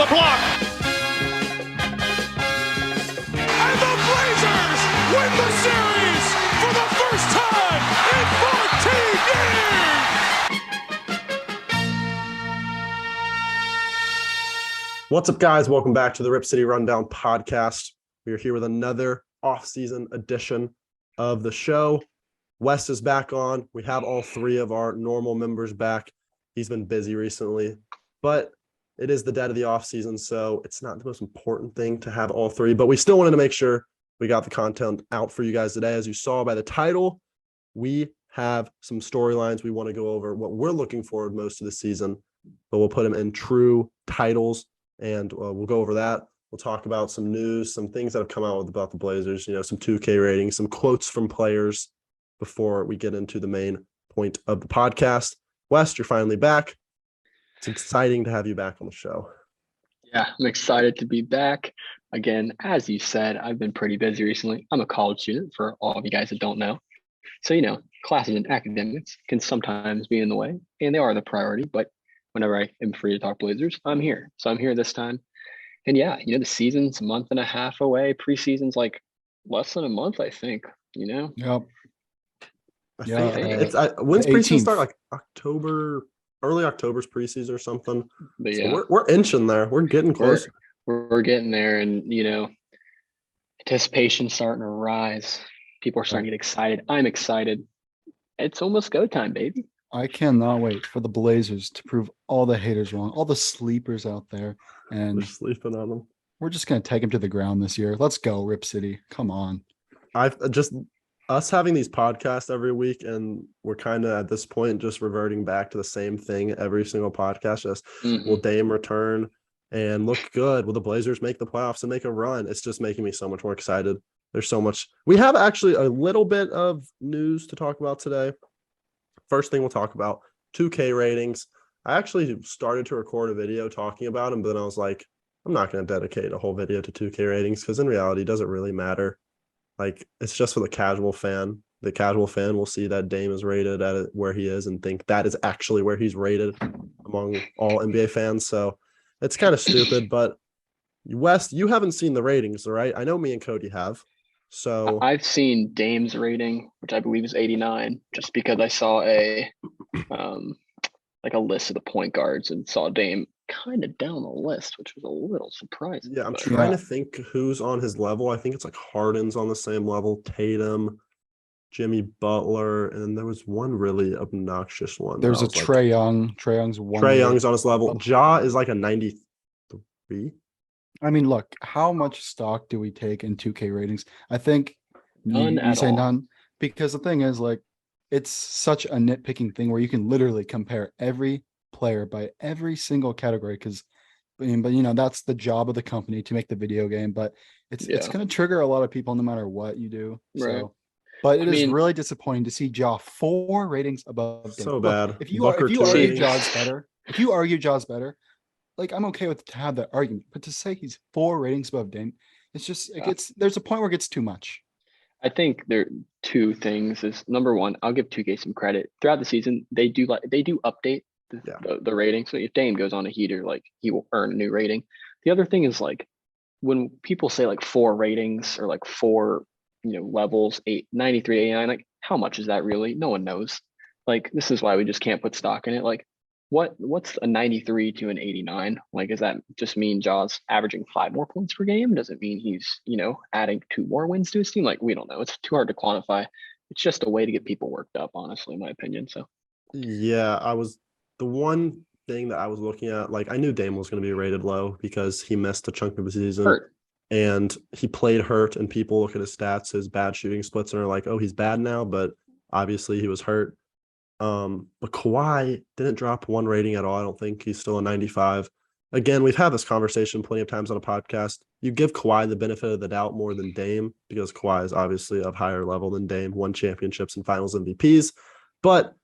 the block. And the Blazers win the series for the first time in 14 years. What's up, guys? Welcome back to the Rip City Rundown podcast. We are here with another off-season edition of the show. Wes is back on. We have all three of our normal members back. He's been busy recently, but it is the dead of the off-season, so it's not the most important thing to have all three, but we still wanted to make sure we got the content out for you guys today. As you saw by the title, we have some storylines we want to go over, what we're looking forward most of the season, but we'll put them in true titles, and we'll go over that. We'll talk about some news, some things that have come out about the Blazers, some 2K ratings, some quotes from players before we get into the main point of the podcast. Wes, you're finally back. It's exciting to have you back on the show. Yeah, I'm excited to be back. Again, as you said, I've been pretty busy recently. I'm a college student, for all of you guys that don't know. So, classes and academics can sometimes be in the way, and they are the priority. But whenever I am free to talk Blazers, I'm here. So I'm here this time. And yeah, the season's a month and a half away. Preseason's like less than a month, I think, Yep. When's preseason start? Like October, early October's preseason or something. But yeah, so we're inching there. We're getting close. We're getting there, and anticipation's starting to rise. People are starting to get excited. I'm excited. It's almost go time, baby. I cannot wait for the Blazers to prove all the haters wrong, all the sleepers out there, and we're sleeping on them. We're just gonna take them to the ground this year. Let's go, Rip City. Come on. Us having these podcasts every week, and we're kind of at this point just reverting back to the same thing every single podcast. Just will Dame return and look good? Will the Blazers make the playoffs and make a run? It's just making me so much more excited. There's so much. We have actually a little bit of news to talk about today. First thing we'll talk about, 2K ratings. I actually started to record a video talking about them, but then I was like, I'm not going to dedicate a whole video to 2K ratings because in reality, it doesn't really matter. Like, it's just for the casual fan. The casual fan will see that Dame is rated at where he is and think that is actually where he's rated among all NBA fans. So it's kind of stupid. But Wes, you haven't seen the ratings, right? I know me and Cody have. So I've seen Dame's rating, which I believe is 89, just because I saw a list of the point guards and saw Dame kind of down the list, which was a little surprising. Yeah, I'm trying to think who's on his level. I think it's like Harden's on the same level, Tatum, Jimmy Butler, and there was one really obnoxious one. There's a Trae Young. Trae Young's one. Trae Young's on his level. Ja is like a 93. I mean, look, how much stock do we take in 2K ratings? I think none. You say none, because the thing is, like, it's such a nitpicking thing where you can literally compare every player by every single category. Because, but that's the job of the company to make the video game. But it's going to trigger a lot of people no matter what you do. Right. So, but it is really disappointing to see Ja 4 ratings above. So bad. Look, if you argue Ja's better. Like, I'm okay with to have that argument, but to say he's 4 ratings above Dame, it's just there's a point where it gets too much. I think there are two things. Is number one, I'll give 2K some credit. Throughout the season, they do update the rating. So if Dame goes on a heater, like, he will earn a new rating. The other thing is, like, when people say like 4 ratings or like 4 levels, 93, 89, like, how much is that really? No one knows. Like, this is why we just can't put stock in it. Like, what's a 93 to an 89? Like, does that just mean Ja's averaging 5 more points per game? Does it mean he's, adding 2 more wins to his team? Like, we don't know. It's too hard to quantify. It's just a way to get people worked up, honestly, in my opinion. So yeah, the one thing that I was looking at, like, I knew Dame was going to be rated low because he missed a chunk of the season. Hurt. And he played hurt, and people look at his stats, his bad shooting splits, and are like, oh, he's bad now, but obviously he was hurt. But Kawhi didn't drop 1 rating at all. I don't think. He's still a 95. Again, we've had this conversation plenty of times on a podcast. You give Kawhi the benefit of the doubt more than Dame because Kawhi is obviously of higher level than Dame, won championships and finals MVPs. But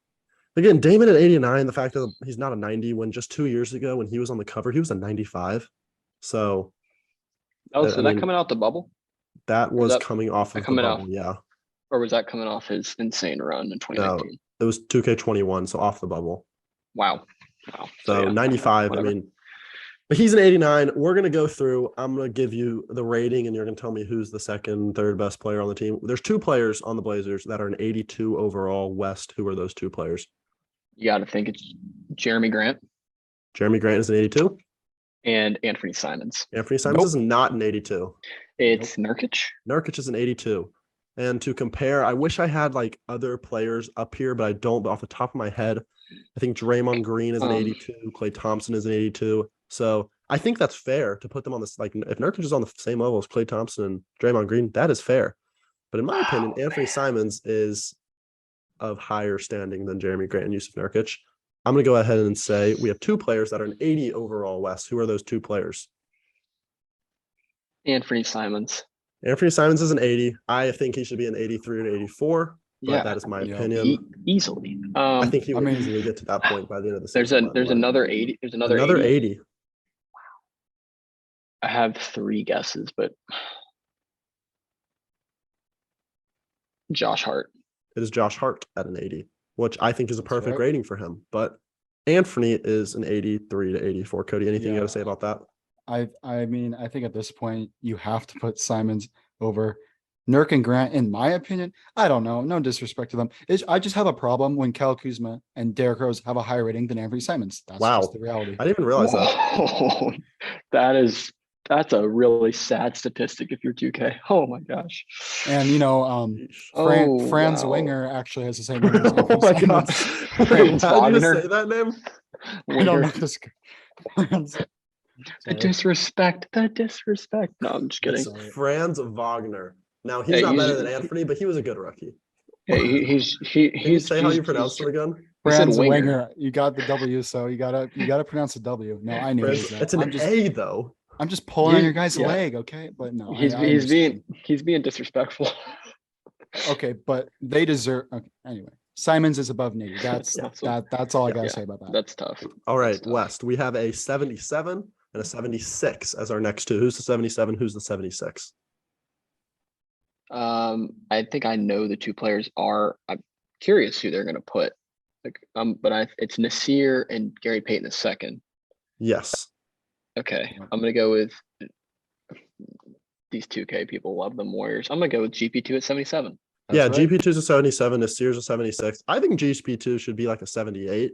again, Dame at 89, the fact that he's not a 90 when just 2 years ago when he was on the cover, he was a 95. So that coming out the bubble? That was coming off of the bubble, yeah. Or was that coming off his insane run in 2019? No, it was 2K21, so off the bubble. Wow. So yeah, 95, whatever. I mean, But he's an 89. We're going to go through. I'm going to give you the rating, and you're going to tell me who's the second, third best player on the team. There's 2 players on the Blazers that are an 82 overall West. Who are those 2 players? You got to think it's Jeremy Grant Jeremy Grant is an 82. and Anthony Simons. Anthony Simons is not an 82. It's Nurkic. Nurkic is an 82. And to compare, I wish I had like other players up here, but I don't. But off the top of my head, I think Draymond Green is an 82. Klay Thompson is an 82. So I think that's fair to put them on this. Like, if Nurkic is on the same level as Klay Thompson and Draymond Green, that is fair. But in my opinion, Anthony Simons is of higher standing than Jeremy Grant and Yusuf Nurkic. I'm going to go ahead and say we have 2 players that are an 80 overall West. Who are those 2 players? Anthony Simons. Anthony Simons is an 80. I think he should be an 83 and 84. But that is my opinion. Easily. I think he will easily get to that point by the end of the season. There's another 80. There's another 80. I have 3 guesses, but Josh Hart. It is Josh Hart at an 80, which I think is a perfect rating for him. But Anthony is an 83 to 84. Cody, anything you got to say about that? I mean, I think at this point you have to put Simons over Nurk and Grant, in my opinion. I don't know. No disrespect to them. I just have a problem when Kyle Kuzma and Derrick Rose have a higher rating than Anthony Simons. That's just the reality. I didn't even realize that. That's a really sad statistic if you're 2K. Oh my gosh. And Franz Winger actually has the same rating as Oh my gosh. How did you say that name? I don't know this. The disrespect. No, I'm just kidding. Franz Wagner. Now he's not better than Anthony, but he was a good rookie. Yeah, he's Can you say how you pronounce it again? Franz Winger. You got the W, so you gotta pronounce the W. No, I knew it. It's an A though. I'm just pulling on your guy's leg, okay? But no, he's being disrespectful. Okay, but they deserve. Okay, anyway, Simons is above Nate. That's all I gotta say about that. That's tough. All right, West. We have a 77 and a 76 as our next 2. Who's the 77? Who's the 76? I think I know the 2 players are. I'm curious who they're going to put. It's Nasir and Gary Payton II. Yes. Okay, I'm going to go with these 2K people. Love them Warriors. I'm going to go with GP2 at 77. GP2 is a 77. Nasir's a 76. I think GP2 should be like a 78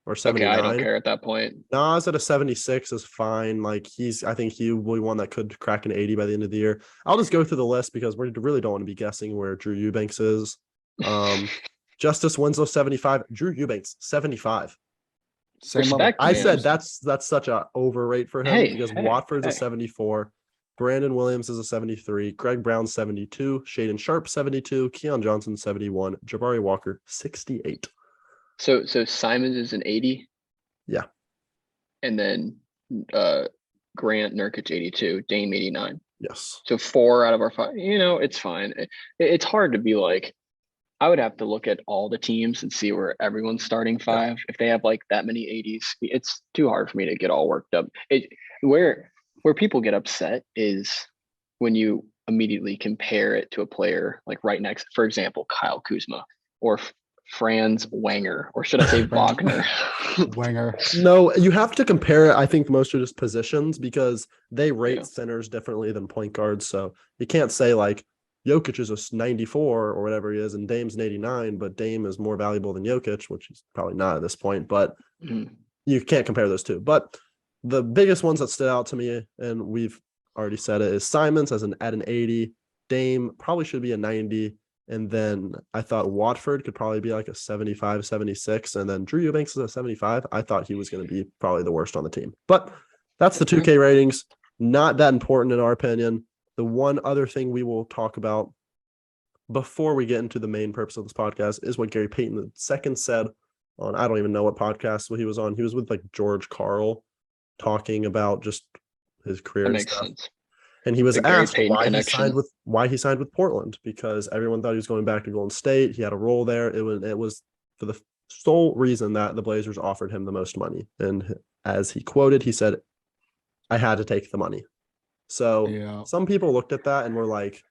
or 79. Okay, I don't care at that point. Nas at a 76 is fine. Like I think he will be one that could crack an 80 by the end of the year. I'll just go through the list because we really don't want to be guessing where Drew Eubanks is. Justice Winslow 75. Drew Eubanks 75. Respect, I said that's such a overrate for him because Watford's a 74. Brandon Williams is a 73. Greg Brown 72. Shaedon Sharp 72. Keon Johnson 71. Jabari Walker 68. So Simons is an 80. Yeah. And then Grant Nurkic 82, Dame 89. Yes. So 4 out of our 5. It's fine. It's hard to be like. I would have to look at all the teams and see where everyone's starting 5. Yeah. If they have like that many 80s, it's too hard for me to get all worked up. Where people get upset is when you immediately compare it to a player like right next, for example, Kyle Kuzma or Franz Wagner, or should I say Wagner? Wenger. No, you have to compare it. I think most are just positions because they rate centers differently than point guards. So you can't say like Jokic is a 94 or whatever he is, and Dame's an 89, but Dame is more valuable than Jokic, which he's probably not at this point, but you can't compare those 2. But the biggest ones that stood out to me, and we've already said it, is Simons at an 80. Dame probably should be a 90. And then I thought Watford could probably be like a 75, 76. And then Drew Eubanks is a 75. I thought he was going to be probably the worst on the team. But that's the 2K ratings. Not that important in our opinion. The one other thing we will talk about before we get into the main purpose of this podcast is what Gary Payton II said on, I don't even know what podcast he was on. He was with like George Karl talking about just his career and stuff. Sense. And he was asked why he signed with Portland, because everyone thought he was going back to Golden State. He had a role there. It was for the sole reason that the Blazers offered him the most money. And as he quoted, he said, "I had to take the money." So some people looked at that and were like,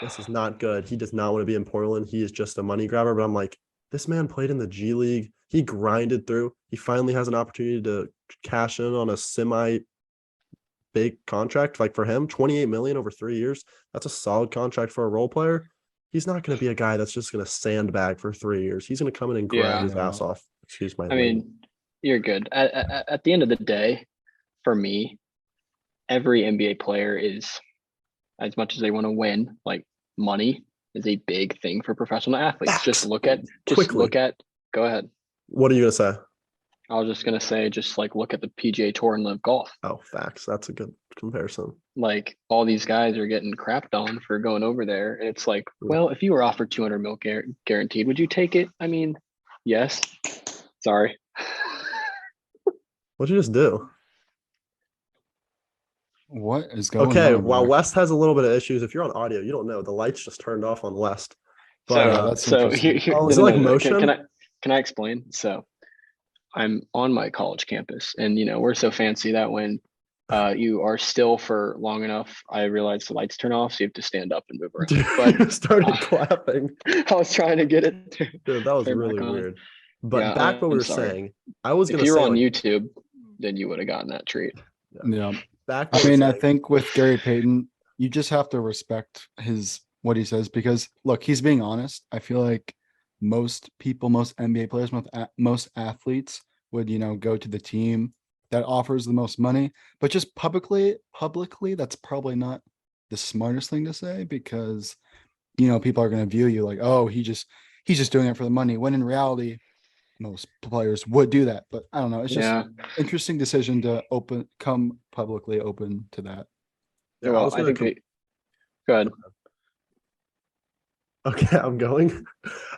this is not good. He does not want to be in Portland. He is just a money grabber. But I'm like, this man played in the G League. He grinded through. He finally has an opportunity to cash in on a big contract, like for him, 28 million over 3 years, that's a solid contract for a role player. He's not going to be a guy that's just going to sandbag for 3 years. He's going to come in and grind his ass off. Excuse my language. You're good. At the end of the day, for me, every NBA player is, as much as they want to win, like money is a big thing for professional athletes. Facts. Just look at. Go ahead. What are you going to say? I was just going to say, just like look at the PGA Tour and Live Golf. Oh, facts. That's a good comparison. Like all these guys are getting crapped on for going over there. And it's like, well, if you were offered 200 mil guaranteed, would you take it? I mean, yes. Sorry. What'd you just do? What is going on? Okay, while West has a little bit of issues, if you're on audio, you don't know. The lights just turned off on West. But that's so interesting. here, is it like motion? Can I explain? So I'm on my college campus, and we're so fancy that when you are still for long enough, I realize the lights turn off, so you have to stand up and move around. But started clapping. I was trying to get it. Dude, that was really weird. But back what we were saying, I was going to say, if you were on YouTube, then you would have gotten that treat. Yeah. Back. I think with Gary Payton, you just have to respect what he says, because look, he's being honest. I feel like most people, most NBA players, most athletes would, go to the team that offers the most money, but just publicly, that's probably not the smartest thing to say, because, people are going to view you like, oh, he's just doing it for the money. When in reality, most players would do that, but I don't know. It's just interesting decision to come publicly open to that. Yeah, well, I think go ahead. Okay, I'm going.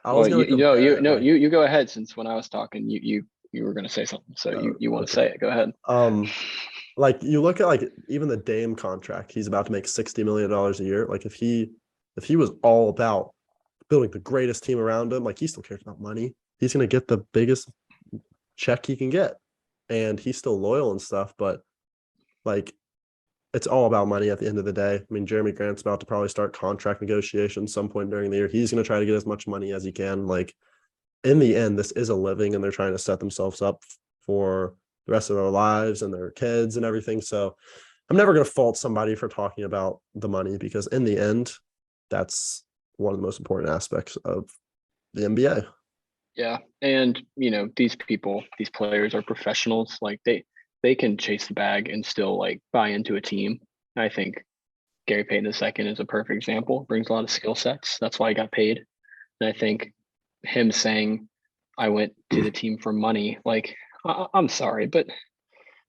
You go ahead, since when I was talking, you were going to say something, so you want to say it. Go ahead. Like you look at like even the Dame contract, he's about to make $60 million a year. Like if he was all about building the greatest team around him, like he still cares about money. He's going to get the biggest check he can get, and he's still loyal and stuff, but like it's all about money at the end of the day. I mean, Jeremy Grant's about to probably start contract negotiations some point during the year. He's going to try to get as much money as he can. Like in the end, this is a living, and they're trying to set themselves up for the rest of their lives and their kids and everything. So I'm never going to fault somebody for talking about the money, because in the end, that's one of the most important aspects of the NBA. Yeah. And, these players are professionals. Like they can chase the bag and still like buy into a team. And I think Gary Payton II is a perfect example, brings a lot of skill sets. That's why he got paid. And I think him saying, I went to the team for money, like, I'm sorry, but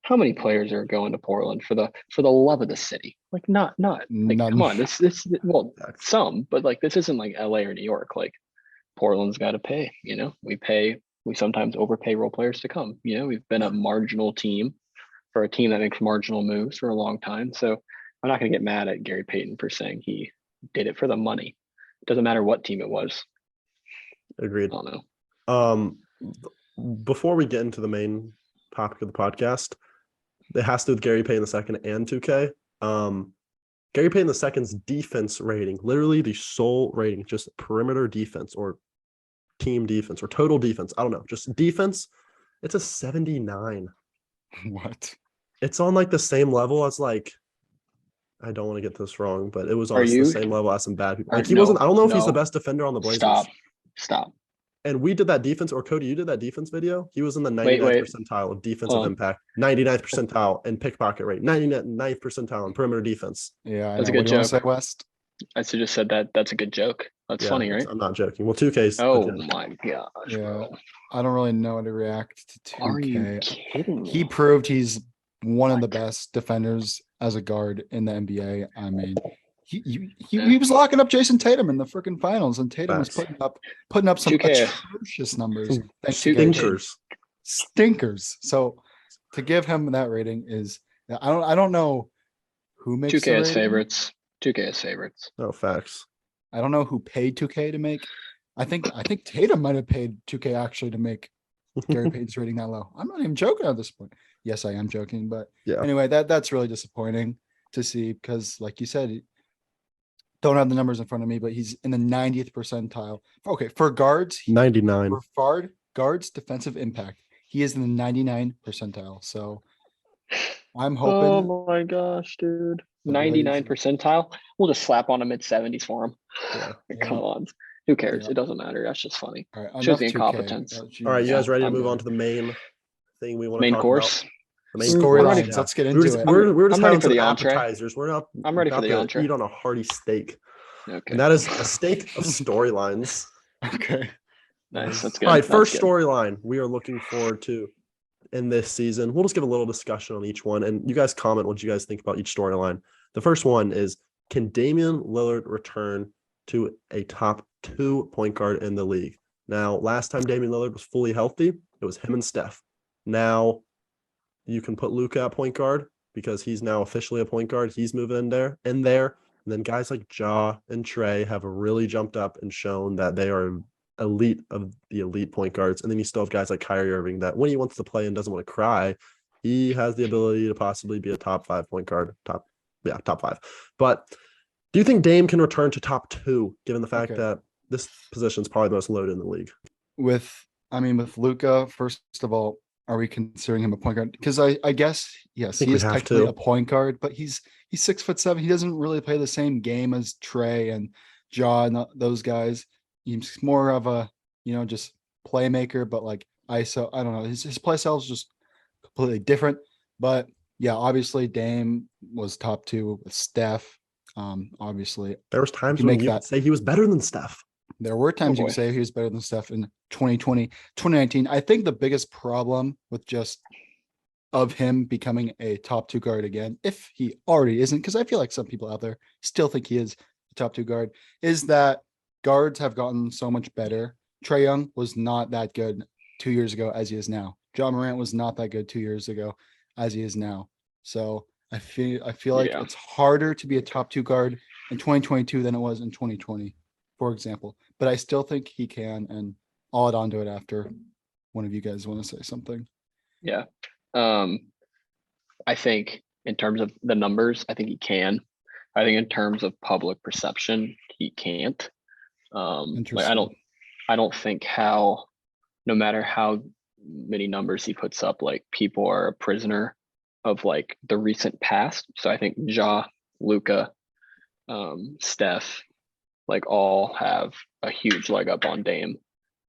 how many players are going to Portland for the love of the city? Like not like, none. Come on, this some, but like this isn't like LA or New York. Like Portland's got to pay, we sometimes overpay role players to come, we've been a marginal team for a team that makes marginal moves for a long time. So I'm not going to get mad at Gary Payton for saying he did it for the money. It doesn't matter what team it was. Agreed. I don't know. Before we get into the main topic of the podcast, it has to do with Gary Payton II and 2K. Gary Payton II's defense rating, literally the sole rating, just perimeter defense or team defense or total defense. I don't know, just defense. It's a 79. What? It's on like the same level as like, I don't want to get this wrong, but it was on the same level as some bad people. Like he wasn't. I don't know if he's the best defender on the Blazers. Stop. And we did that defense, or Cody, you did that defense video. He was in the 99th percentile of defensive impact, 99th percentile in pickpocket rate, 99th percentile in perimeter defense. Yeah, that's a good joke. Say, West? I should just said that. That's a good joke. That's funny, right? I'm not joking. Well, 2K's. Oh my gosh, yeah, bro. I don't really know how to react to 2K. Are you kidding me? He proved he's one of the best defenders as a guard in the NBA. I mean, he was locking up Jason Tatum in the freaking finals, and Tatum was putting up some 2K. atrocious numbers. Stinkers. So to give him that rating is, I don't know who makes 2K as favorites. 2K as favorites. No facts. I don't know who paid 2K to make. I think Tatum might have paid 2K actually to make Gary Payton's rating that low. I'm not even joking at this point. Yes, I am joking, but anyway, that's really disappointing to see, because like you said, don't have the numbers in front of me, but he's in the 90th percentile. Okay, for guards, 99. For guards defensive impact, he is in the 99 percentile. So I'm Oh hoping. my gosh, dude. The Blazers. 99 percentile. We'll just slap on a mid-70s for him. Yeah. Come on. Who cares? Yeah. It doesn't matter. That's just funny. All right. Shows Enough the 2K. incompetence. All right, you guys ready to I'm move good. on to the main thing we want to Main talk course. about? The main Storylines. course, Let's get we're into just, it. We're just I'm ready having for some the entree. appetizers. We're not I'm ready for about the to entree. eat on a hearty steak, Okay. and that is a steak of storylines. Okay. Nice. That's good. All right, That's first good. storyline we are looking forward to in this season. We'll just give a little discussion on each one, and you guys comment what you guys think about each storyline. The first one is, can Damian Lillard return to a top 2 point guard in the league? Now, last time Damian Lillard was fully healthy, it was him and Steph. Now, you can put Luka at point guard because he's now officially a point guard. He's moving in there. And then guys like Ja and Trey have really jumped up and shown that they are elite of the elite point guards. And then you still have guys like Kyrie Irving that when he wants to play and doesn't want to cry, he has the ability to possibly be a top 5 point guard. Top 5. But do you think Dame can return to top 2, given the fact that this position is probably the most loaded in the league? With Luka, first of all, are we considering him a point guard? Because I guess, yes, he is technically a point guard, but he's 6'7". He doesn't really play the same game as Trey and Ja and those guys. He's more of a, just playmaker, but like ISO. I don't know. His play style is just completely different. But yeah, obviously Dame was top 2 with Steph. Obviously, there was times when you could say he was better than Steph. There were times you could say he was better than Steph in 2020, 2019. I think the biggest problem with just of him becoming a top 2 guard again, if he already isn't, because I feel like some people out there still think he is a top 2 guard, is that guards have gotten so much better. Trae Young was not that good 2 years ago as he is now. Ja Morant was not that good 2 years ago as he is now. So I feel like it's harder to be a top 2 guard in 2022 than it was in 2020, for example. But I still think he can, and I'll add on to it after one of you guys want to say something. Yeah. I think in terms of the numbers, I think he can. I think in terms of public perception, he can't. Like I don't think no matter how many numbers he puts up, like people are a prisoner of like the recent past. So I think Ja, Luka, Steph, like all have a huge leg up on Dame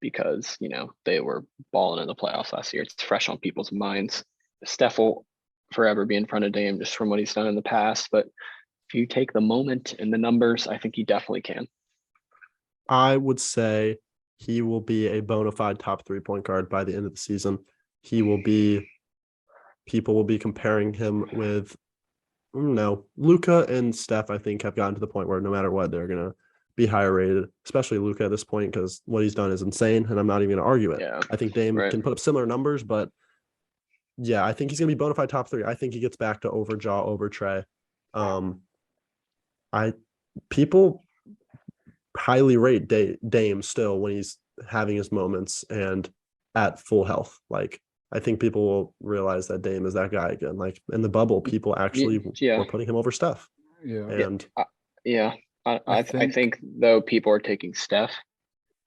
because, they were balling in the playoffs last year. It's fresh on people's minds. Steph will forever be in front of Dame just from what he's done in the past. But if you take the moment and the numbers, I think he definitely can. I would say he will be a bona fide top 3 point guard by the end of the season. People will be comparing him with, Luka and Steph, I think, have gotten to the point where no matter what, they're going to be higher rated, especially Luka at this point, because what he's done is insane, and I'm not even going to argue it. Yeah, I think Dame can put up similar numbers, but yeah, I think he's going to be bona fide top 3. I think he gets back to over Ja, over Trey. People highly rate Dame still when he's having his moments and at full health. Like, I think people will realize that Dame is that guy again. Like in the bubble, people actually were putting him over Steph. Yeah. And I think though people are taking Steph,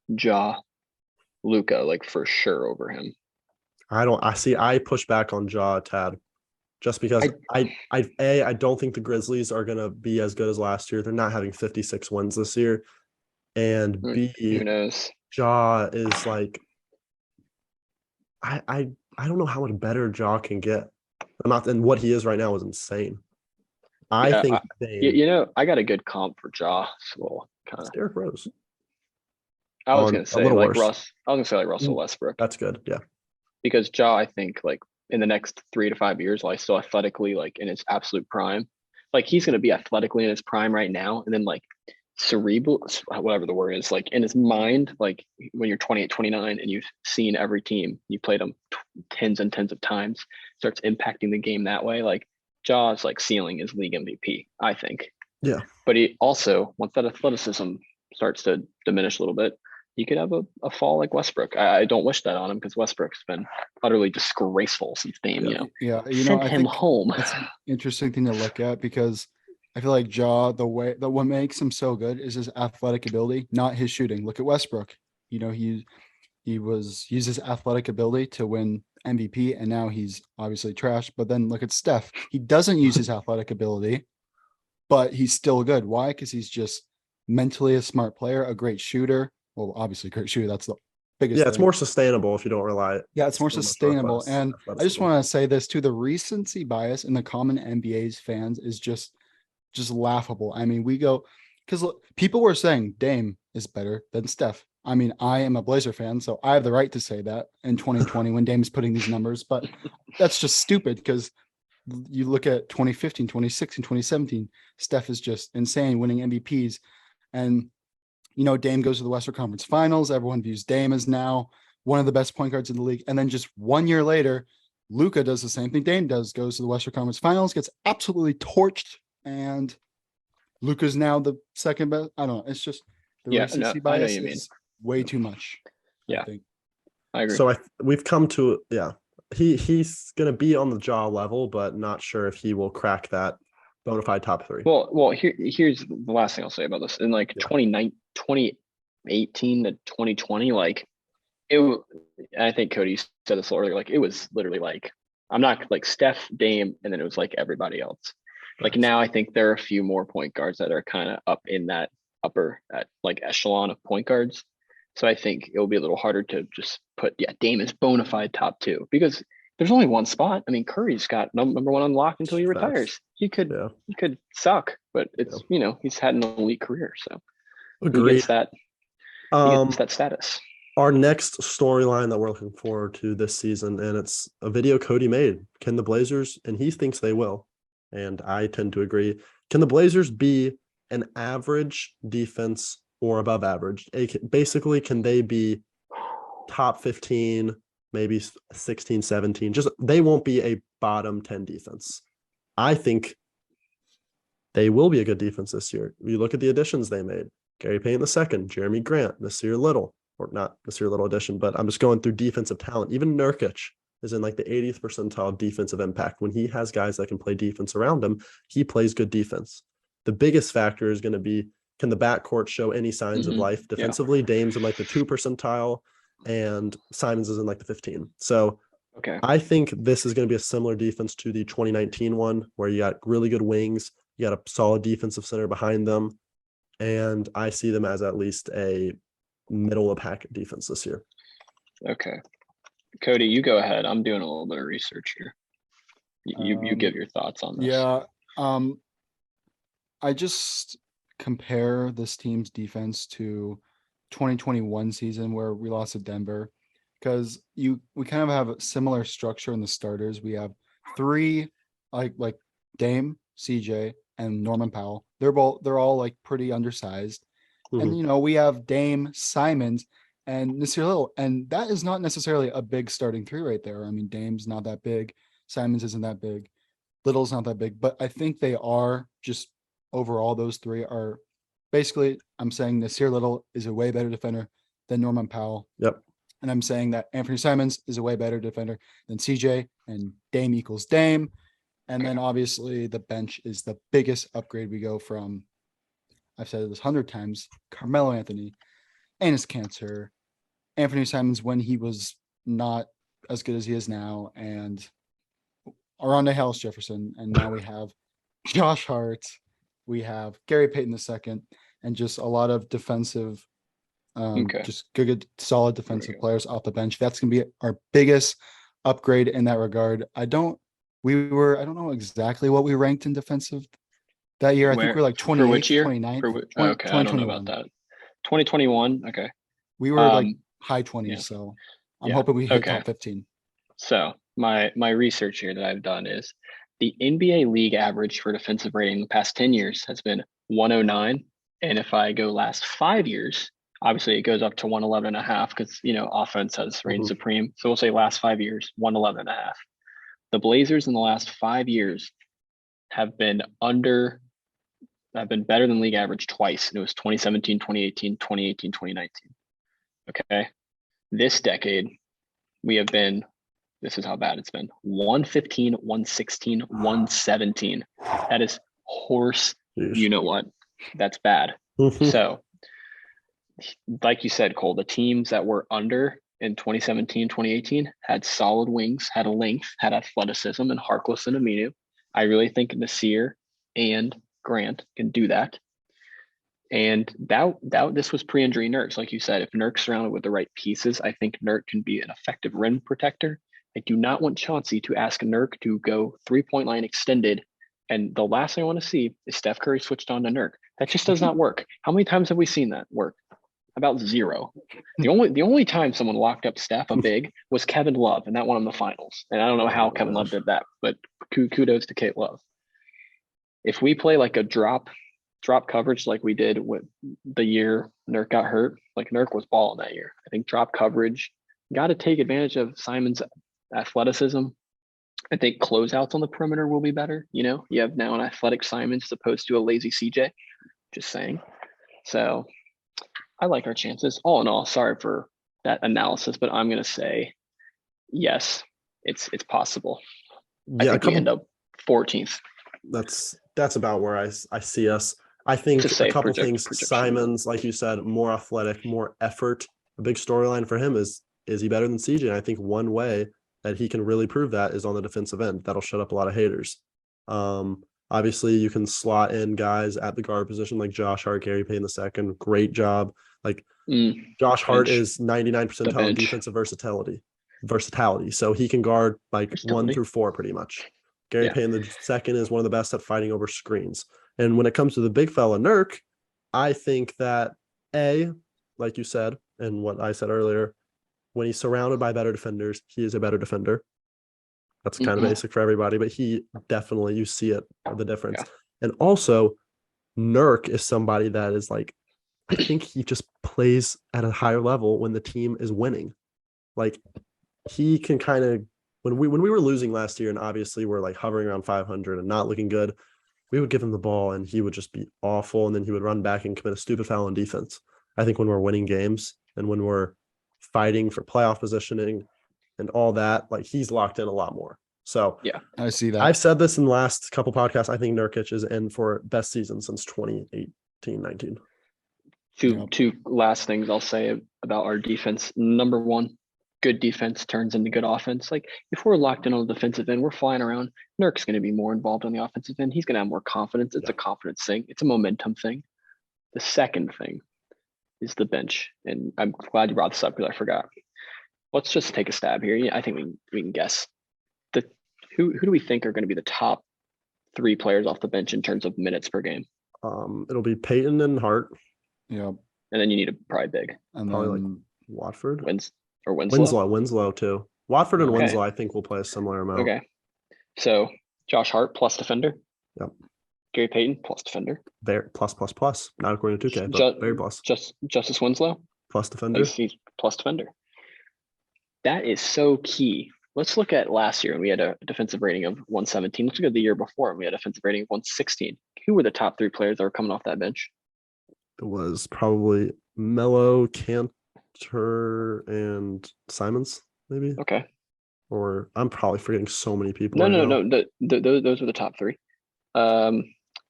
Ja, Luka, like for sure over him. I push back on Ja a tad. Just because I don't think the Grizzlies are gonna be as good as last year. They're not having 56 wins this year. And B, who knows? Ja is like, I don't know how much better Ja can get. And what he is right now is insane. I think I got a good comp for Ja. So kind of Derrick Rose. I was gonna say like Russell Westbrook. That's good, yeah. Because Ja, I think like in the next 3 to 5 years, while he's still athletically like in his absolute prime, like he's gonna be athletically in his prime right now, and then like cerebral, whatever the word is, like in his mind, like when you're 28, 29 and you've seen every team, you played them tens and tens of times, starts impacting the game that way. Like Ja's like ceiling is league MVP, I think. Yeah. But he also, once that athleticism starts to diminish a little bit, he could have a fall like Westbrook. I don't wish that on him because Westbrook's been utterly disgraceful since Dame, sent him home. That's an interesting thing to look at because I feel like Ja, what makes him so good is his athletic ability, not his shooting. Look at Westbrook. He uses athletic ability to win MVP, and now he's obviously trash. But then look at Steph. He doesn't use his athletic ability, but he's still good. Why? Because he's just mentally a smart player, a great shooter. Well, obviously, great shooter. That's the biggest Yeah, thing. it's more sustainable if you don't rely. Yeah, it's more so much on sustainable. And I just athleticism. want to say this too: the recency bias in the common NBA's fans is just laughable. I mean, we go because people were saying Dame is better than Steph. I mean, I am a Blazer fan, so I have the right to say that in 2020 when Dame's putting these numbers, but that's just stupid because you look at 2015, 2016, 2017, Steph is just insane, winning MVPs. And, you know, Dame goes to the Western Conference Finals. Everyone views Dame as now one of the best point guards in the league. And then just 1 year later, Luka does the same thing Dame does, goes to the Western Conference Finals, gets absolutely torched, and Luka's now the second best. I don't know. It's just the recency bias is way too much. Yeah, I agree. So we've come to he's gonna be on the jaw level, but not sure if he will crack that bona fide top 3. Well, here's the last thing I'll say about this. In like 2018 to 2020, like I think Cody said this earlier, like it was literally like, I'm not like Steph, Dame, and then it was like everybody else. Like now I think there are a few more point guards that are kind of up in that upper like echelon of point guards. So I think it will be a little harder to just put, Dame is bona fide top 2 because there's only one spot. I mean, Curry's got number 1 unlocked until he retires. He could suck, but it's, he's had an elite career. So Agreed. He gets that status. Our next storyline that we're looking forward to this season, and it's a video Cody made. Can the Blazers, and he thinks they will, and I tend to agree, can the Blazers be an average defense or above average? Basically, can they be top 15, maybe 16, 17? Just they won't be a bottom 10 defense. I think they will be a good defense this year. You look at the additions they made. Gary Payton II, Jeremy Grant, Nasir Little, or not Nasir Little addition, but I'm just going through defensive talent. Even Nurkic is in like the 80th percentile defensive impact. When he has guys that can play defense around him, he plays good defense. The biggest factor is going to be, can the backcourt show any signs of life defensively? Yeah. Dame's in like the 2 percentile and Simons is in like the 15. So I think this is going to be a similar defense to the 2019 one where you got really good wings. You got a solid defensive center behind them. And I see them as at least a middle of pack defense this year. Okay. Cody, you go ahead. I'm doing a little bit of research here. You give your thoughts on this. Yeah. I just compare this team's defense to 2021 season where we lost to Denver because we kind of have a similar structure in the starters. We have 3 like Dame, CJ, and Norman Powell. They're all like pretty undersized. Mm-hmm. And we have Dame, Simons, and Nasir Little, and that is not necessarily a big starting 3 right there. I mean, Dame's not that big, Simons isn't that big, Little's not that big, but I think they are just overall those 3 are basically, I'm saying Nasir Little is a way better defender than Norman Powell. Yep. And I'm saying that Anthony Simons is a way better defender than CJ, and Dame equals Dame. And then obviously the bench is the biggest upgrade. We go from, I've said this 100 times, Carmelo Anthony, Enes Kanter, Anthony Simons when he was not as good as he is now, and Aronde Hollis Jefferson. And now we have Josh Hart, we have Gary Payton II, and just a lot of defensive, just good, solid defensive players off the bench. That's going to be our biggest upgrade in that regard. I don't know exactly what we ranked in defensive that year. I think we're like 28th, 29th. Okay, I don't know about that. 2021. Okay. We were like high 20s, so I'm hoping we hit top 15. So my research here that I've done is the NBA league average for defensive rating in the past 10 years has been 109. And if I go last 5 years, obviously it goes up to 111.5 because, offense has reigned supreme. So we'll say last 5 years, 111.5. The Blazers in the last 5 years have been better than league average twice. And it was 2017, 2018, 2018, 2019. Okay. This decade, we have been, this is how bad it's been, 115, 116, 117. That is horse. You know what? That's bad. So, like you said, Cole, the teams that were under, in 2017, 2018 had solid wings, had a length, had athleticism, and Harkless and Aminu. I really think Nasir and Grant can do that. And this was pre-injury Nurk. Like you said, if Nurk's surrounded with the right pieces, I think Nurk can be an effective rim protector. I do not want Chauncey to ask Nurk to go 3-point line extended. And the last thing I want to see is Steph Curry switched on to Nurk. That just does not work. How many times have we seen that work? About zero. The only time someone locked up Steph a big was Kevin Love, and that won him the finals. And I don't know how Kevin Love did that, but kudos to Kate Love. If we play like a drop coverage like we did with the year Nurk got hurt, like Nurk was balling that year. I think drop coverage, got to take advantage of Simon's athleticism. I think closeouts on the perimeter will be better. You have now an athletic Simons as opposed to a lazy CJ. Just saying. So I like our chances. All in all, sorry for that analysis, but I'm going to say yes, it's possible. I think we end up 14th. That's about where I see us. I think a couple things. Simons, like you said, more athletic, more effort. A big storyline for him is he better than CJ? And I think one way that he can really prove that is on the defensive end. That'll shut up a lot of haters. Obviously, you can slot in guys at the guard position like Josh Hart, Gary Payton II. Great job. Like Josh Hart is 99th percentile in defensive versatility. So he can guard like 1 through 4 pretty much. Gary Payton II is one of the best at fighting over screens. And when it comes to the big fella Nurk, I think that like you said, and what I said earlier, when he's surrounded by better defenders, he is a better defender. That's kind of basic for everybody, but he definitely, you see it, the difference. Yeah. And also, Nurk is somebody that is like, I think he just plays at a higher level when the team is winning. Like he can kind of, when we were losing last year and obviously we're like hovering around 500 and not looking good, we would give him the ball and he would just be awful. And then he would run back and commit a stupid foul on defense. I think when we're winning games and when we're fighting for playoff positioning and all that, like he's locked in a lot more. So yeah, I see that. I've said this in the last couple podcasts. I think Nurkic is in for best season since 2018-19. Two last things I'll say about our defense. Number one, good defense turns into good offense. Like if we're locked in on the defensive end, we're flying around. Nurk's going to be more involved on the offensive end. He's going to have more confidence. It's a confidence thing. It's a momentum thing. The second thing is the bench. And I'm glad you brought this up because I forgot. Let's just take a stab here. I think we can guess. Who do we think are going to be the top 3 players off the bench in terms of minutes per game? It'll be Payton and Hart. Yeah. And then you need a probably big. And probably like Watford. Winslow too. Watford and Winslow, I think, will play a similar amount. Okay. So Josh Hart plus defender. Yep. Gary Payton plus defender. Very plus. Not according to 2K, but very plus. Justice Winslow plus defender. He's plus defender. That is so key. Let's look at last year, and we had a defensive rating of 117. Let's look at the year before, and we had a defensive rating of 116. Who were the top 3 players that were coming off that bench? It was probably Melo, Cantor, and Simons, maybe. Okay. Or I'm probably forgetting so many people. No. Those were the top 3. Enes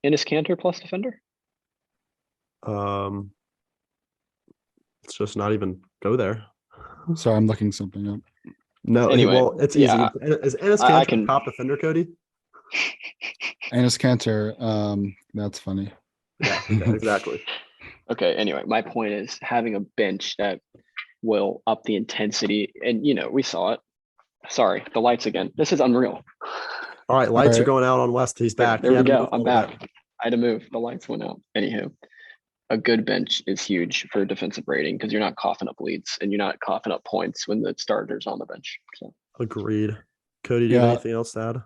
Kanter plus defender? Let's just not even go there. Sorry, I'm looking something up. No, anyway, well, it's easy. Is Enes Kanter top defender, Cody? Enes Kanter, that's funny. Yeah, exactly. Okay, anyway, my point is having a bench that will up the intensity. And, we saw it. Sorry, the lights again. This is unreal. All right, lights are going out on West. He's back. There we go. I'm back. I had to move. The lights went out. Anywho, a good bench is huge for defensive rating because you're not coughing up leads and you're not coughing up points when the starter's on the bench. So. Agreed. Cody, do you have anything else to add?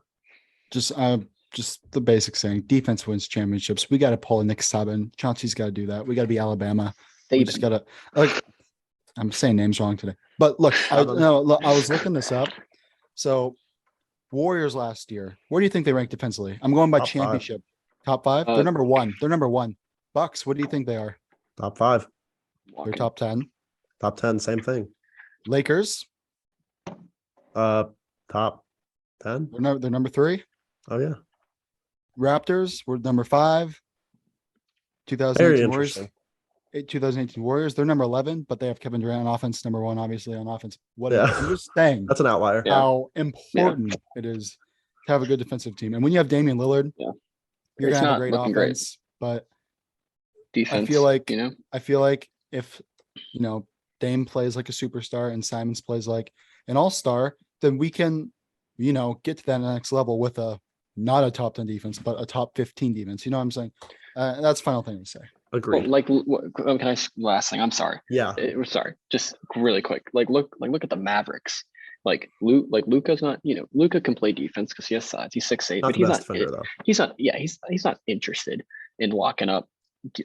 Just the basic saying, defense wins championships. We got to pull a Nick Saban. Chauncey's got to do that. We got to be Alabama. We just got to I'm saying names wrong today. But look, I was looking this up. So Warriors last year, where do you think they ranked defensively? I'm going by top championship. 5. Top 5? They're number 1. Bucks, what do you think they are? Top 5. They're top 10. Top 10, same thing. Lakers? Top 10. They're number 3. Oh yeah. Raptors were number 5. 2018 Very Warriors. interesting. 2018 Warriors. They're number 11, but they have Kevin Durant on offense, number 1, obviously on offense. Yeah. I'm just saying That's an outlier. Yeah. how important it is to have a good defensive team. And when you have Damian Lillard, Yeah. you're It's gonna have not a great looking offense. But defense. I feel like you know, if Dame plays like a superstar and Simons plays like an all-star, then we can, get to that next level with not a top 10 defense, but a top 15 defense. You know what I'm saying? That's the final thing to say. Agreed. last thing? I'm sorry. Yeah. We're sorry. Just really quick. Look at the Mavericks. Luka's not. Luka can play defense because he has size. He's 6'8", Not but the he's best not. defender, though. He's not. Yeah, he's not interested in locking up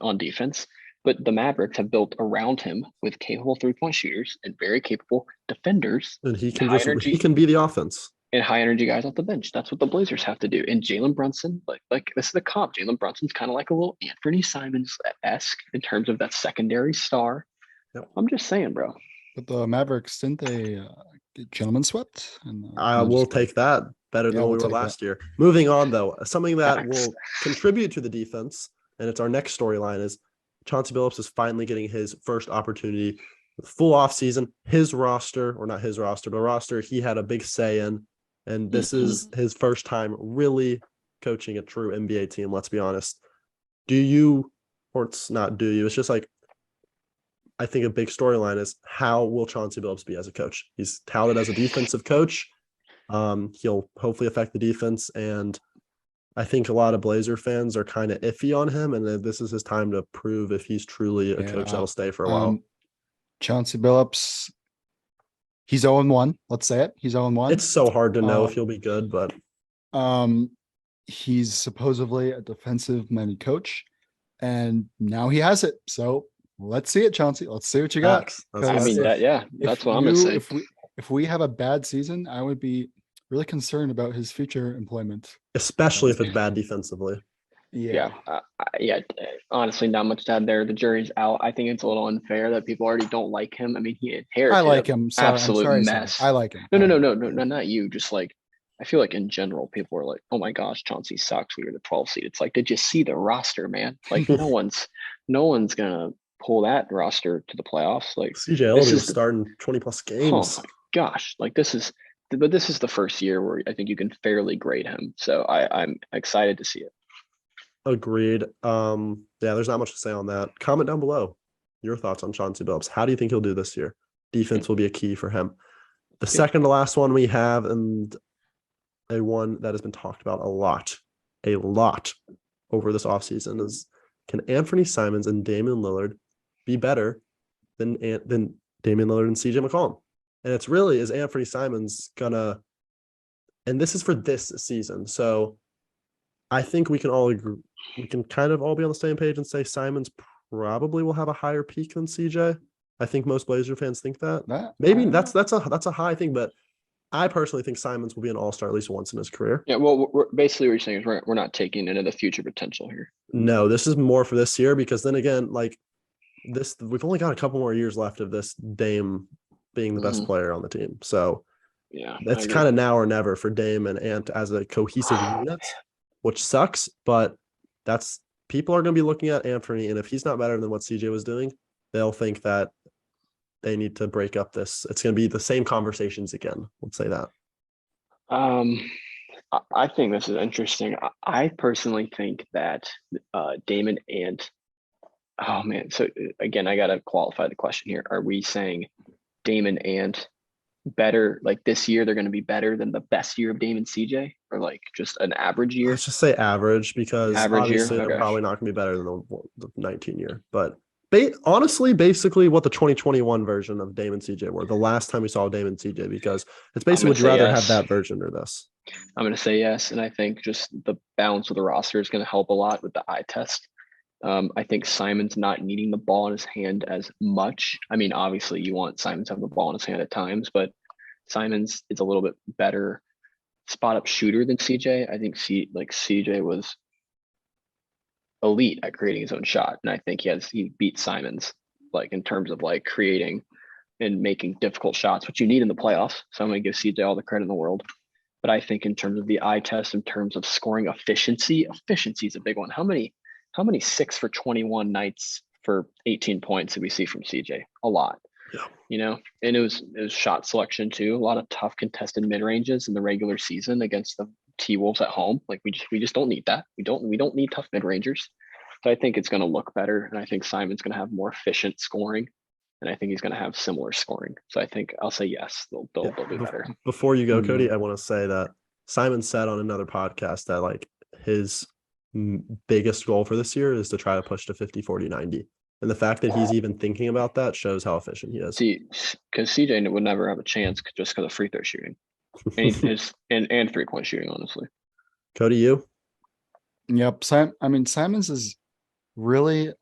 on defense. But the Mavericks have built around him with capable 3-point shooters and very capable defenders. And he can be the offense. And high energy guys off the bench. That's what the Blazers have to do. And Jalen Brunson, like this is the comp. Jalen Brunson's kind of like a little Anthony Simons-esque in terms of that secondary star. Yep. I'm just saying, bro. But the Mavericks, didn't they get gentlemen swept? I will take that better than what we were last year. Moving on, though, something that will contribute to the defense, and it's our next storyline, is Chauncey Billups is finally getting his first opportunity, full offseason, his roster, or not his roster, but a roster he had a big say in. And this is his first time really coaching a true NBA team, let's be honest. It's just like, I think a big storyline is how will Chauncey Billups be as a coach? He's touted as a defensive coach. He'll hopefully affect the defense. And I think a lot of Blazer fans are kind of iffy on him. And this is his time to prove if he's truly a coach that'll stay for a while. Chauncey Billups, he's 0-1. Let's say it. He's 0-1. It's so hard to know if he'll be good, but he's supposedly a defensive-minded coach, and now he has it. So let's see it, Chauncey. Let's see what you got. That's what I'm gonna say. If we have a bad season, I would be really concerned about his future employment, especially if it's bad defensively. Yeah. Honestly, not much to add there. The jury's out. I think it's a little unfair that people already don't like him. I mean, he inherited. I like him. Absolute mess. I like him. No, not you. Just like, I feel like in general, people are like, "Oh my gosh, Chauncey sucks. We were the 12th seed." It's like, did you see the roster, man? Like, no one's gonna pull that roster to the playoffs. Like, CJ Eldridge is starting 20+ games. Oh my gosh, this is the first year where I think you can fairly grade him. So I'm excited to see it. Agreed. There's not much to say on that. Comment down below your thoughts on Chauncey Billups. How do you think he'll do this year? Defense will be a key for him. The second to last one we have, and a one that has been talked about a lot over this offseason, is, can Anthony Simons and Damian Lillard be better than Damian Lillard and CJ McCollum? And it's really, is Anthony Simons gonna, and this is for this season, so I think we can all agree, we can kind of all be on the same page and say Simons probably will have a higher peak than CJ. I think most Blazer fans think that. Maybe that's a high thing, but I personally think Simons will be an all-star at least once in his career. Yeah, well, basically what you're saying is we're not taking into the future potential here. No, this is more for this year, because then again, like this, we've only got a couple more years left of this Dame being the best player on the team. So yeah, it's kind of now or never for Dame and Ant as a cohesive unit, which sucks, but people are going to be looking at Anthony, and if he's not better than what CJ was doing, they'll think that they need to break up this. It's going to be the same conversations again. Let's say that. I think this is interesting. I personally think that Damon and so again, I got to qualify the question here. Are we saying Damon and better, like this year they're going to be better than the best year of Damon CJ, or like just an average year? Let's just say average, because obviously they're probably not going to be better than the 19 year. But honestly, basically what the 2021 version of Damon CJ were, the last time we saw Damon CJ, because it's basically, would you rather have that version or this? I'm going to say yes, and I think just the balance of the roster is going to help a lot with the eye test. I think Simon's not needing the ball in his hand as much. I mean, obviously you want Simons to have the ball in his hand at times, but Simons is a little bit better spot up shooter than CJ. I think CJ was elite at creating his own shot, and I think he beat Simons like in terms of like creating and making difficult shots, which you need in the playoffs. So I'm going to give CJ all the credit in the world. But I think in terms of the eye test, in terms of scoring efficiency is a big one. How many 6 for 21 nights for 18 points that we see from CJ a lot. Yeah. And it was shot selection too. A lot of tough contested mid ranges in the regular season against the T-Wolves at home. Like we just don't need that. We don't need tough mid rangers. So I think it's going to look better, and I think Simon's going to have more efficient scoring, and I think he's going to have similar scoring. So I think I'll say yes, they'll be better. Before you go, Cody, I want to say that Simon said on another podcast that like his biggest goal for this year is to try to push to 50, 40, 90. And the fact that he's even thinking about that shows how efficient he is. See, because CJ would never have a chance just because of free throw shooting and 3-point shooting, honestly. Cody, you? Yep. Simons is really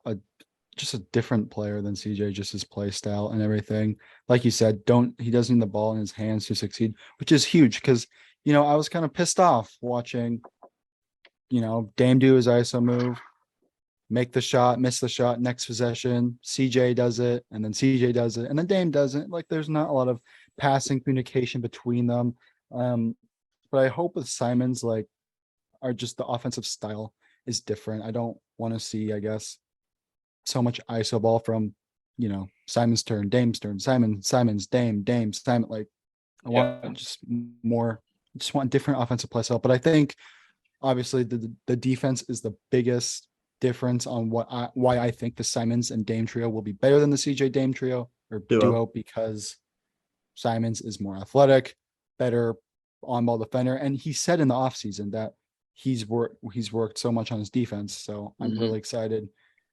just a different player than CJ, just his play style and everything. Like you said, he doesn't need the ball in his hands to succeed, which is huge because, I was kind of pissed off watching, Dame do his ISO move, make the shot, miss the shot, next possession, CJ does it, and then CJ does it, and then Dame does it. Like there's not a lot of passing communication between them. But I hope with Simons, like, are just the offensive style is different. I don't want to see, I guess, so much ISO ball from, Simon's turn, Dame's turn, Simons, Dame, Simon. Like I want just want different offensive play style. But I think obviously the defense is the biggest difference on why I think the Simons and Dame trio will be better than the CJ Dame trio or duo because Simons is more athletic, better on-ball defender, and he said in the offseason that he's worked so much on his defense. So I'm really excited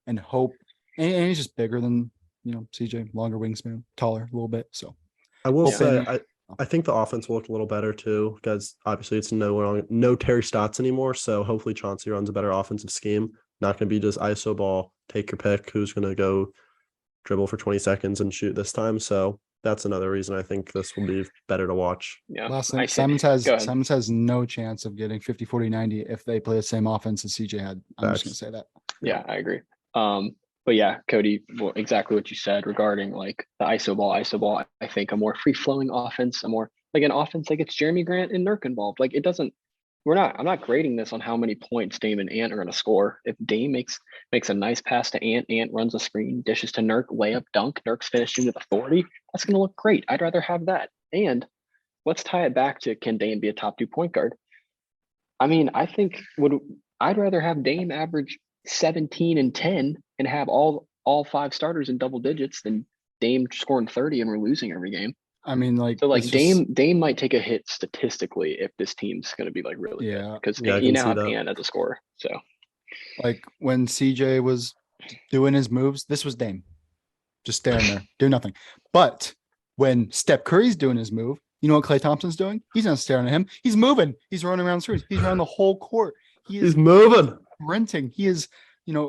and hope, and he's just bigger than CJ, longer wingspan, taller a little bit. So I will say I think the offense will look a little better too because obviously it's no Terry Stotts anymore. So hopefully Chauncey runs a better offensive scheme. Not going to be just ISO ball, take your pick, who's going to go dribble for 20 seconds and shoot this time. So that's another reason I think this will be better to watch. Yeah. Last thing, Simons has no chance of getting 50, 40, 90 if they play the same offense as CJ had. I'm just going to say that. Yeah, I agree. But yeah, Cody, well, exactly what you said regarding like the ISO ball. I think a more free-flowing offense, a more like an offense like it's Jeremy Grant and Nurk involved. Like I'm not grading this on how many points Dame and Ant are going to score. If Dame makes a nice pass to Ant runs a screen, dishes to Nurk, layup, dunk, Nurk's finishing with authority, that's going to look great. I'd rather have that. And let's tie it back to, can Dame be a top 2 point guard? I mean, I think I'd rather have Dame average 17 and 10 and have all 5 starters in double digits than Dame scoring 30 and we're losing every game. I mean, like, so like Dame might take a hit statistically if this team's going to be like really good because you now have Ant as a scorer. So like when CJ was doing his moves, this was Dame just staring there, do nothing. But when Steph Curry's doing his move, you know what Klay Thompson's doing? He's not staring at him. He's moving. He's running around the screens. He's around the whole court. He's moving, sprinting. He is,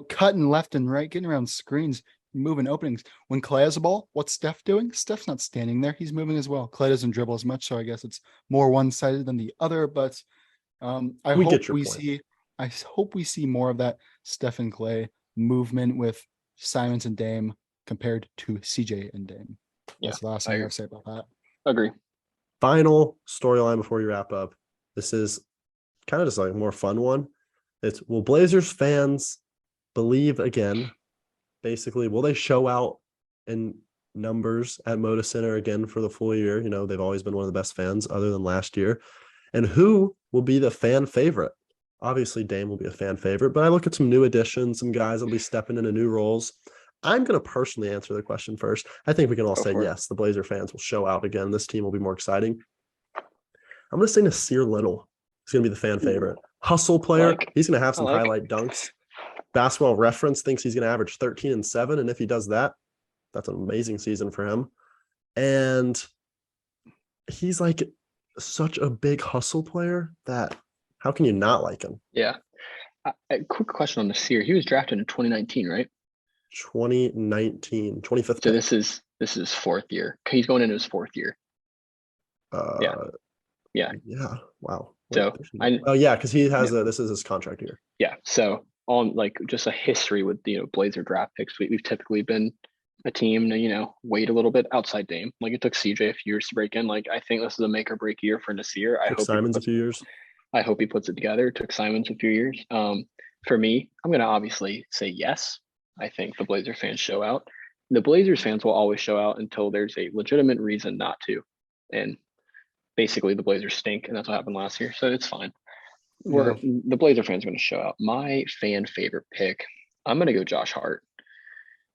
cutting left and right, getting around screens, moving openings. When Klay has a ball, what's Steph doing? Steph's not standing there. He's moving as well. Klay doesn't dribble as much, so I guess it's more one-sided than the other. But I hope we see more of that Steph and Klay movement with Simons and Dame compared to CJ and Dame. That's the last thing I have to say about that. Agree. Final storyline before you wrap up. This is kind of just like a more fun one. It's, will Blazers fans believe again? Basically, will they show out in numbers at Moda Center again for the full year? They've always been one of the best fans other than last year. And who will be the fan favorite? Obviously, Dame will be a fan favorite, but I look at some new additions, some guys that'll be stepping into new roles. I'm going to personally answer the question first. I think we can all say yes, the Blazer fans will show out again. This team will be more exciting. I'm going to say Nasir Little is going to be the fan favorite. Hustle player. He's going to have some highlight dunks. Basketball Reference thinks he's going to average 13 and 7. And if he does that, that's an amazing season for him. And he's like such a big hustle player that how can you not like him? Yeah. A quick question on Nasir. He was drafted in 2019, right? 2019, 25th. So this is his 4th year. He's going into his 4th year. Yeah. Wow. So because he has this is his contract year. Yeah. So on like just a history with Blazer draft picks, we've typically been a team to wait a little bit outside Dame. Like it took CJ a few years to break in. Like I think this is a make or break year for Nasir. I hope Simons a few years. I hope he puts it together. It took Simons a few years. For me, I'm going to obviously say yes. I think the Blazer fans show out. The Blazers fans will always show out until there's a legitimate reason not to. And basically the Blazers stink, and that's what happened last year. So it's fine. The Blazer fans are going to show out. My fan favorite pick, I'm going to go Josh Hart.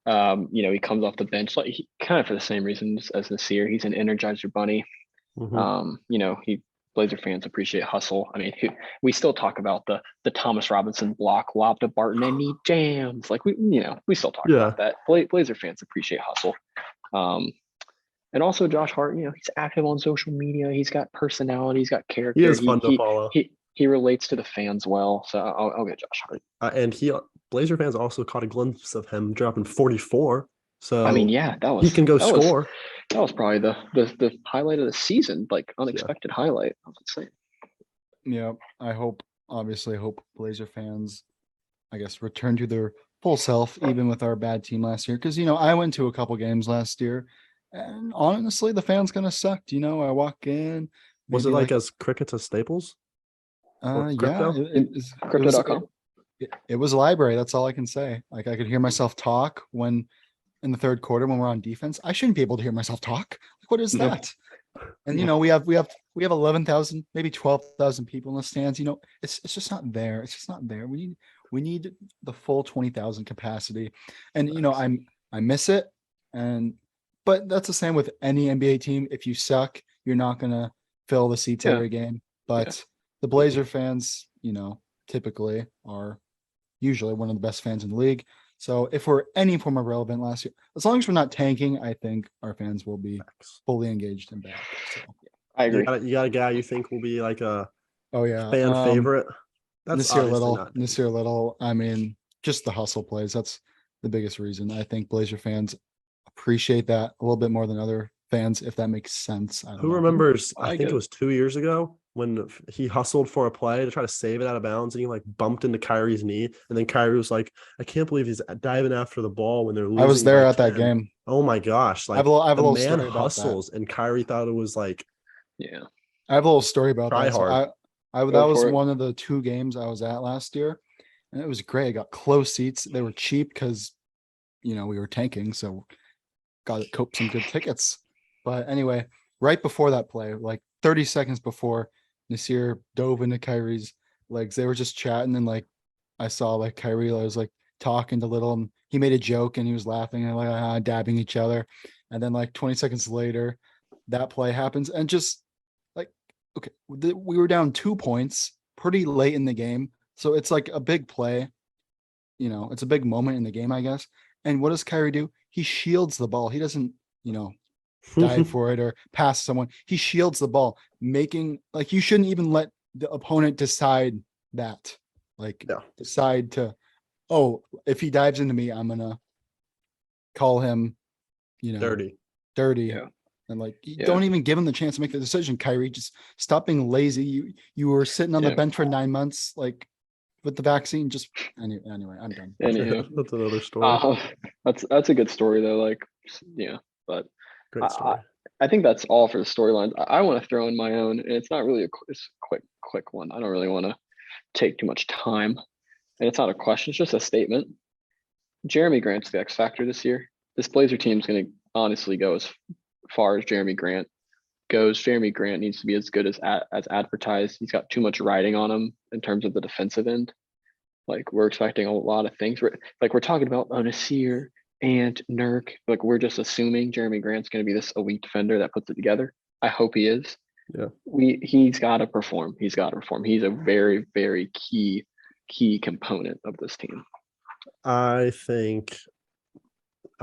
He comes off the bench like kind of for the same reasons as Nasir. He's an energizer bunny. Mhm. Blazer fans appreciate hustle. I mean, we still talk about the Thomas Robinson block lob to Barton and he jams. Like we still talk about that. Blazer fans appreciate hustle. And also Josh Hart, he's active on social media. He's got personality. He's got character. He is fun to follow. He relates to the fans well. So I'll get Josh Hart. And Blazer fans also caught a glimpse of him dropping 44. So I mean, yeah, he can go score. That was probably the highlight of the season, like unexpected highlight. I was insane. Yeah, I obviously hope Blazer fans, I guess, return to their full self, even with our bad team last year. Because, I went to a couple games last year, and honestly, the fans kind of sucked. I walk in. Was it like as crickets as Staples? Yeah. Crypto.com. It was a library. That's all I can say. Like, I could hear myself talk when in the third quarter when we're on defense. I shouldn't be able to hear myself talk. Like, what is that? And we have 11,000, maybe 12,000 people in the stands. It's just not there. It's just not there. We need the full 20,000 capacity. And I miss it. But that's the same with any NBA team. If you suck, you're not gonna fill the seats every game. But the Blazer fans, typically are usually one of the best fans in the league. So if we're any form of relevant last year, as long as we're not tanking, I think our fans will be fully engaged and back. So I agree. You got a guy you think will be like a fan favorite? That's Nasir Little. I mean, just the hustle plays. That's the biggest reason. I think Blazer fans appreciate that a little bit more than other fans, if that makes sense. Who remembers? I think it was 2 years ago when he hustled for a play to try to save it out of bounds, and he like bumped into Kyrie's knee, and then Kyrie was like, "I can't believe he's diving after the ball when they're losing." I was there at that game. Oh my gosh! Like, I have a little man story hustles, and Kyrie thought it was like, I have a little story about try that. hard. So that was one of the 2 games I was at last year, and it was great. I got close seats. They were cheap because we were tanking, so got to cope some good tickets. But anyway, right before that play, like 30 seconds before Nasir dove into Kyrie's legs, they were just chatting, and like I saw like Kyrie was like talking to Little, and he made a joke and he was laughing and like dabbing each other. And then like 20 seconds later, that play happens, and just like, okay, we were down 2 points pretty late in the game. So it's like a big play, it's a big moment in the game, I guess. And what does Kyrie do? He shields the ball. He doesn't, dive for it or pass someone. He shields the ball, making like you shouldn't even let the opponent decide that. Like decide to, if he dives into me, I'm gonna call him, dirty. Yeah. And like don't even give him the chance to make the decision, Kyrie. Just stop being lazy. You were sitting on the bench for 9 months, like with the vaccine. Just anyway, I'm done. That's another story. That's a good story though. Like, but great story. I think that's all for the storylines. I want to throw in my own, and it's not really it's a quick one. I don't really want to take too much time, and it's not a question. It's just a statement. Jeremy Grant's the X factor this year. This Blazer team's going to honestly go as far as Jeremy Grant goes. Jeremy Grant needs to be as good as advertised. He's got too much riding on him in terms of the defensive end. Like, we're expecting a lot of things. We're talking about Nasir and Nurk. Like, we're just assuming Jeremy Grant's going to be this elite defender that puts it together. I hope he is. Yeah. He's got to perform. He's a very, very key component of this team. I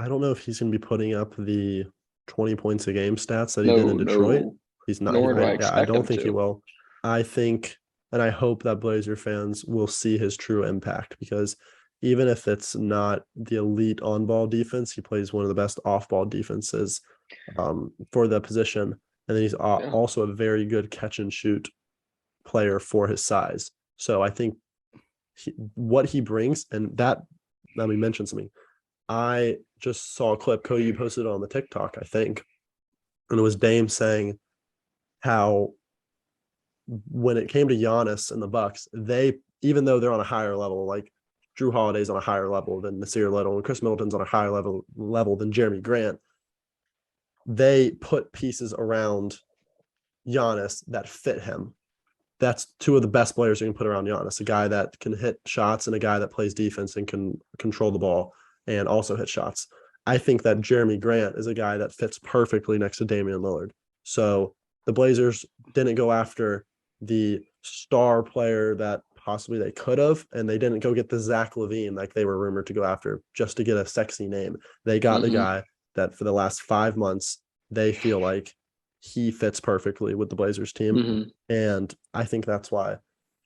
don't know if he's going to be putting up the 20 points a game stats that he did in Detroit. He's not. I don't think he will. I think, and I hope that Blazer fans will see his true impact, because even if it's not the elite on-ball defense, he plays one of the best off-ball defenses for the position. And then he's also a very good catch-and-shoot player for his size. So I think what he brings, and that, let me mention something. I just saw a clip Cody, you posted on the TikTok, I think, and it was Dame saying how when it came to Giannis and the Bucks, they, even though they're on a higher level, like Drew Holiday's on a higher level than Nasir Little, and Chris Middleton's on a higher level than Jeremy Grant. They put pieces around Giannis that fit him. That's two of the best players you can put around Giannis, a guy that can hit shots and a guy that plays defense and can control the ball and also hit shots. I think that Jeremy Grant is a guy that fits perfectly next to Damian Lillard. So the Blazers didn't go after the star player that possibly they could have, and they didn't go get the Zach LaVine like they were rumored to go after just to get a sexy name. They got the guy that for the last 5 months, they feel like he fits perfectly with the Blazers team. And I think that's why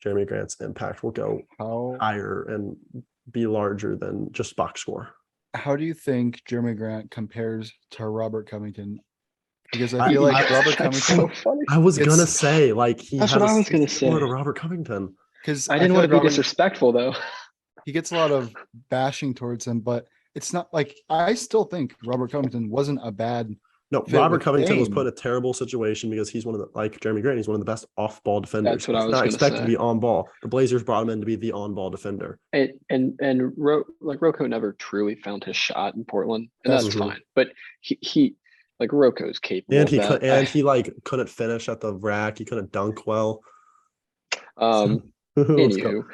Jeremy Grant's impact will go higher and be larger than just box score. How do you think Jeremy Grant compares to Robert Covington? Because I feel like Robert Covington. So I was gonna say like that's what I was gonna say to Robert Covington. Because I didn't want to be disrespectful though. He gets a lot of bashing towards him, but it's not like I still think Robert Covington wasn't a bad. No, Robert Covington was put in a terrible situation because he's one of the, like Jeremy Grant, he's one of the best off-ball defenders. That's what I was not expected to be on ball. The Blazers brought him in to be the on-ball defender. Rocco never truly found his shot in Portland, and that's fine. But he like Rocco's capable. And he like couldn't finish at the rack. He couldn't dunk well. Anywho,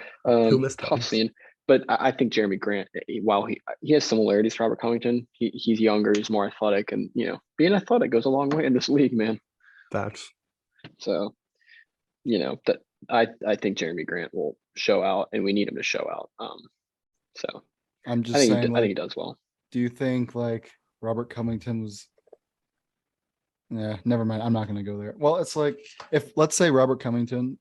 missed tough scene. But I think Jeremy Grant, while he has similarities to Robert Covington, he's younger, he's more athletic, and being athletic goes a long way in this league, man. Facts. So, that I think Jeremy Grant will show out, and we need him to show out. So I'm just saying, I think he does well. Do you think like Robert Covington was? Yeah, never mind. I'm not going to go there. Well, it's like if let's say Robert Covington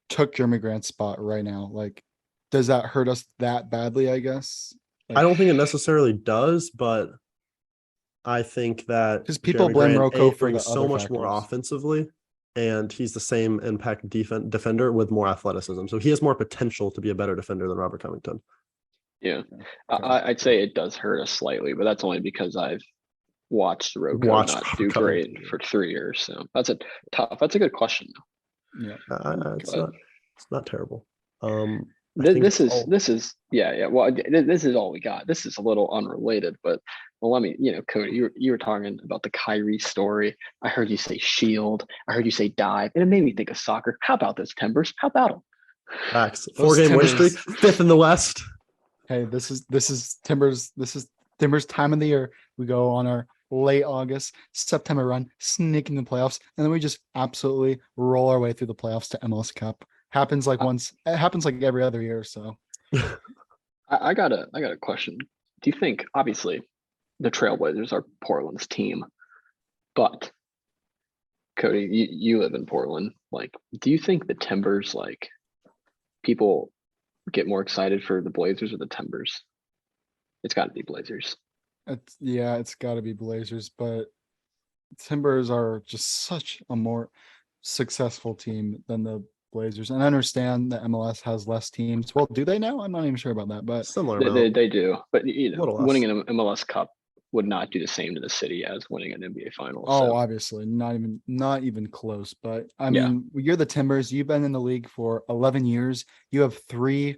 took Jeremy Grant's spot right now, like. Does that hurt us that badly, I guess? I don't think it necessarily does, but I think that because people blame Rocco for the so much more offensively, and he's the same impact defender with more athleticism. So he has more potential to be a better defender than Robert Covington. Yeah. I'd say it does hurt us slightly, but that's only because I've watched Rocco not do great for 3 years. So that's a good question though. Yeah. It's not terrible. This is well, this is all we got. This is a little unrelated, but let me, Cody, you were talking about the Kyrie story. I heard you say shield. I heard you say dive, and it made me think of soccer. How about those Timbers? How about them? Facts. 4-game win streak, 5th in the West. Hey, this is Timbers. This is Timbers time of the year. We go on our late August, September run, sneak in the playoffs, and then we just absolutely roll our way through the playoffs to MLS Cup. Happens like once. It happens like every other year. So, I got a question. Do you think obviously the Trailblazers are Portland's team, but Cody, you live in Portland. Like, do you think the Timbers, like, people get more excited for the Blazers or the Timbers? It's got to be Blazers. It's got to be Blazers, but Timbers are just such a more successful team than the Blazers, and I understand that MLS has less teams. Well, do they now? I'm not even sure about that, but similar. They do, but winning an MLS Cup would not do the same to the city as winning an NBA Finals. Oh, so. Obviously, not even close. But I mean, you're the Timbers. You've been in the league for 11 years. You have 3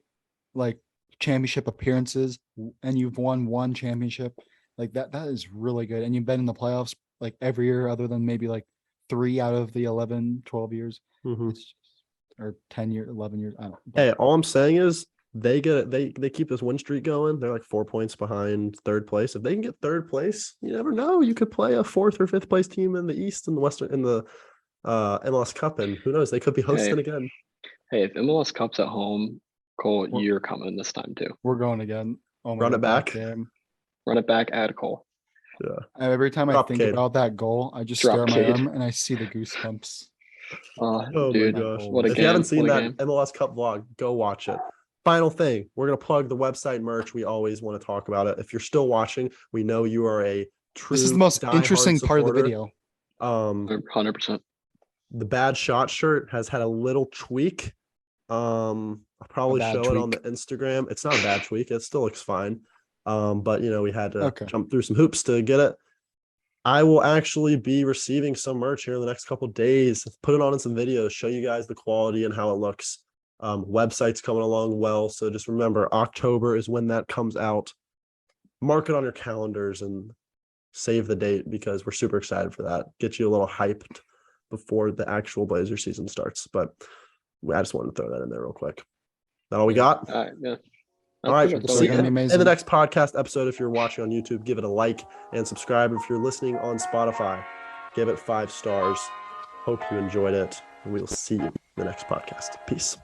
like championship appearances, and you've won 1 championship. Like that is really good. And you've been in the playoffs like every year, other than maybe like 3 out of the 11, 12 years. Or 10 years, 11 years. I don't know. Hey, all I'm saying is they keep this win streak going. They're like 4 points behind 3rd place. If they can get 3rd place, you never know. You could play a 4th or 5th place team in the East and the Western in the MLS Cup, and who knows? They could be hosting again. Hey, if MLS Cup's at home, Cole, you're coming this time too. We're going again. Oh my Run it back. Run it back at Cole. Yeah. Every time I think about that goal, I just stare at my arm and I see the goosebumps. Oh dude, my gosh. What a if game. You haven't seen that MLS Cup vlog, go watch it. Final thing, we're going to plug the website merch. We always want to talk about it. If you're still watching, we know you are a true This is the most interesting part of the video. 100%. The Bad Shot shirt has had a little tweak. I'll probably show it on the Instagram. It's not a bad tweak. It still looks fine. But we had to jump through some hoops to get it. I will actually be receiving some merch here in the next couple of days. Put it on in some videos, show you guys the quality and how it looks. Website's coming along well. So just remember, October is when that comes out. Mark it on your calendars and save the date because we're super excited for that. Get you a little hyped before the actual Blazer season starts. But I just wanted to throw that in there real quick. That all we got? All right. Yeah. All right. That's See you gonna be in amazing. the next podcast episode. If you're watching on YouTube, give it a like and subscribe. If you're listening on Spotify, give it 5 stars. Hope you enjoyed it. And we'll see you in the next podcast. Peace.